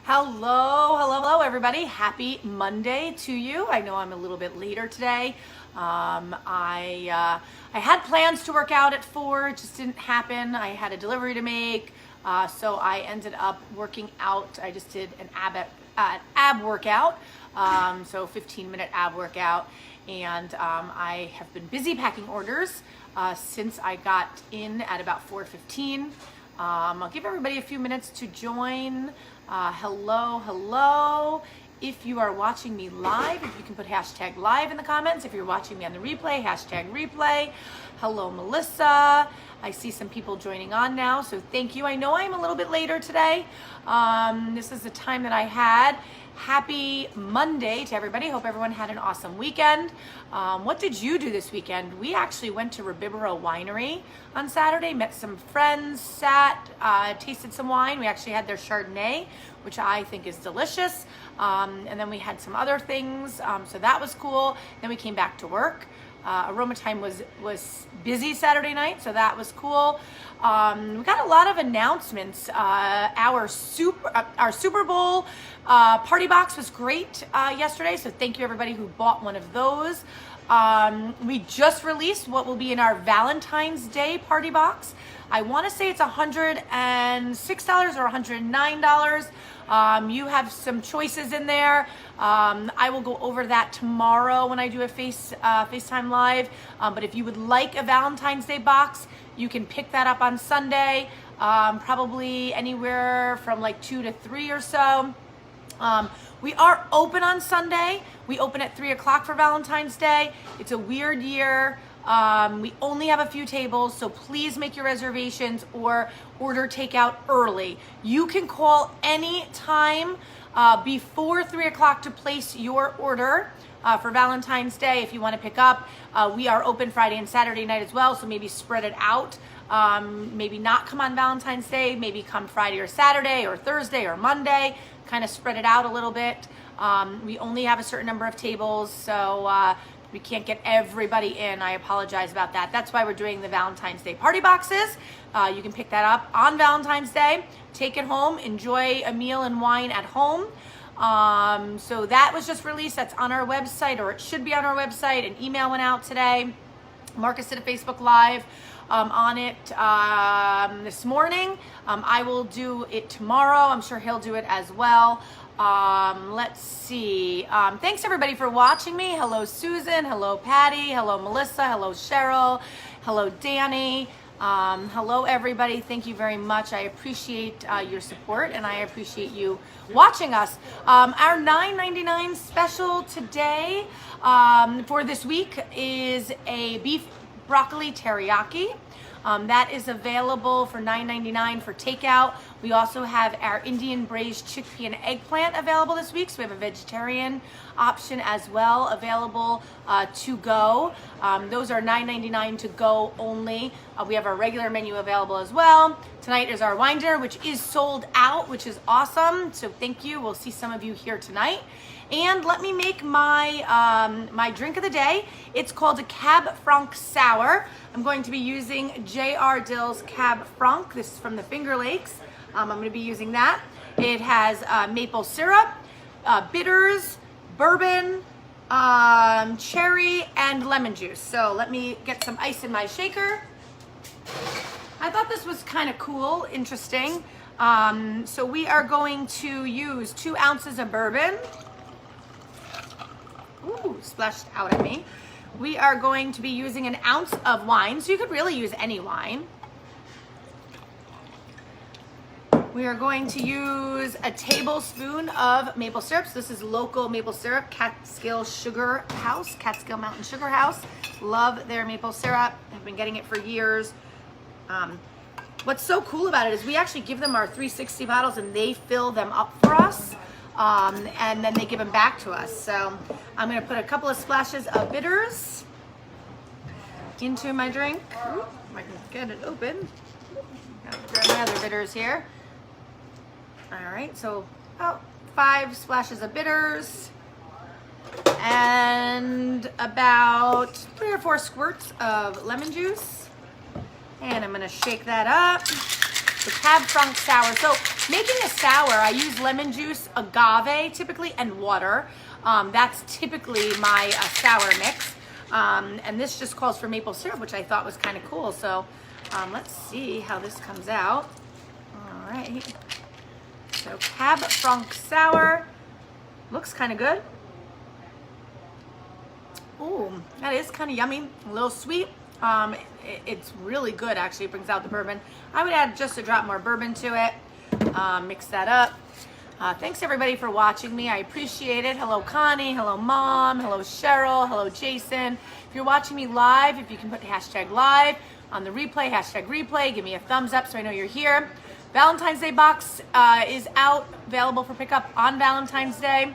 Hello, everybody. Happy Monday to you. I know I'm a little bit later today. I had plans to work out at 4, it just didn't happen. I had a delivery to make, so I ended up working out. I just did an ab workout, so 15-minute ab workout, and I have been busy packing orders since I got in at about 4:15. I'll give everybody a few minutes to join. Hello. If you are watching me live, if you can put hashtag live in the comments. If you're watching me on the replay, hashtag replay. Hello, Melissa. I see some people joining on now, so thank you. I know I'm a little bit later today. This is the time that I had. Happy Monday to everybody. Hope everyone had an awesome weekend. What did you do this weekend? We actually went to Rabibero Winery on Saturday, met some friends, tasted some wine. We actually had their Chardonnay, which I think is delicious. And then we had some other things, so that was cool. Then we came back to work. Aroma Time was busy Saturday night, so that was cool. We got a lot of announcements. Our Super Bowl party box was great yesterday, so thank you everybody who bought one of those. We just released what will be in our Valentine's Day party box. I want to say it's $106 or $109. You have some choices in there. I will go over that tomorrow when I do a FaceTime Live. But if you would like a Valentine's Day box, you can pick that up on Sunday, probably anywhere from like 2 to 3 or so. We are open on Sunday. We open at 3 o'clock for Valentine's Day. It's a weird year. We only have a few tables, so please make your reservations or order takeout early. You can call any time before 3 o'clock to place your order for Valentine's Day if you want to pick up. We are open Friday and Saturday night as well, so maybe spread it out. Maybe not come on Valentine's Day, maybe come Friday or Saturday or Thursday or Monday, kind of spread it out a little bit. We only have a certain number of tables, so we can't get everybody in. I apologize about that. That's why we're doing the Valentine's Day party boxes. You can pick that up on Valentine's Day, take it home, enjoy a meal and wine at home. So that was just released. That's on our website, or it should be on our website. An email went out today. Marcus did a Facebook Live on it this morning. I will do it tomorrow. I'm sure he'll do it as well. Let's see. Thanks everybody for watching me. Hello, Susan. Hello, Patty. Hello, Melissa. Hello, Cheryl. Hello, Danny. Hello, everybody. Thank you very much. I appreciate your support, and I appreciate you watching us. Our $9.99 special today for this week is a beef broccoli teriyaki. That is available for $9.99 for takeout. We also have our Indian braised chickpea and eggplant available this week, so we have a vegetarian option as well available to go. Those are $9.99 to go only. We have our regular menu available as well. Tonight is our wine dinner, which is sold out, which is awesome. So thank you. We'll see some of you here tonight. And let me make my my drink of the day. It's called a Cab Franc Sour. I'm going to be using J.R. Dill's Cab Franc. This is from the Finger Lakes. I'm going to be using that. It has maple syrup, bitters, bourbon, cherry, and lemon juice. So let me get some ice in my shaker. I thought this was kind of cool, interesting. So we are going to use 2 ounces of bourbon. Ooh, splashed out at me. We are going to be using 1 ounce of wine, so you could really use any wine. We are going to use a tablespoon of maple syrup. So this is local maple syrup, Catskill Mountain Sugar House. Love their maple syrup. I've been getting it for years. What's so cool about it is we actually give them our 360 bottles and they fill them up for us. And then they give them back to us. So I'm going to put a couple of splashes of bitters into my drink. Ooh, I can get it open. Grab my other bitters here. All right, so about 5 splashes of bitters and about 3 or 4 squirts of lemon juice. And I'm going to shake that up. the Cab Franc sour. So making a sour, I use lemon juice, agave typically, and water. That's typically my sour mix. And this just calls for maple syrup, which I thought was kind of cool. So let's see how this comes out. All right. So Cab Franc sour. Looks kind of good. Ooh, that is kind of yummy. A little sweet. It's really good, actually. It brings out the bourbon. I would add just a drop more bourbon to it. Mix that up. Thanks everybody for watching me. I appreciate it. Hello Connie, hello Mom, hello Cheryl, hello Jason. If you're watching me live, if you can put hashtag live on the replay, hashtag replay, give me a thumbs up so I know you're here. Valentine's Day box is out, available for pickup on Valentine's Day.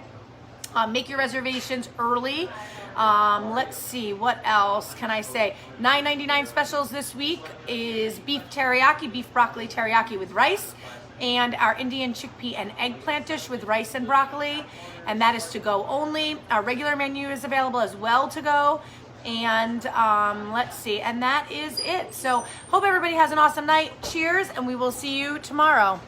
Make your reservations early. Let's see, what else can I say? $9.99 specials this week is beef teriyaki, beef broccoli teriyaki with rice, and our Indian chickpea and eggplant dish with rice and broccoli, and that is to go only. Our regular menu is available as well to go, and let's see, and that is it. So hope everybody has an awesome night. Cheers, and we will see you tomorrow.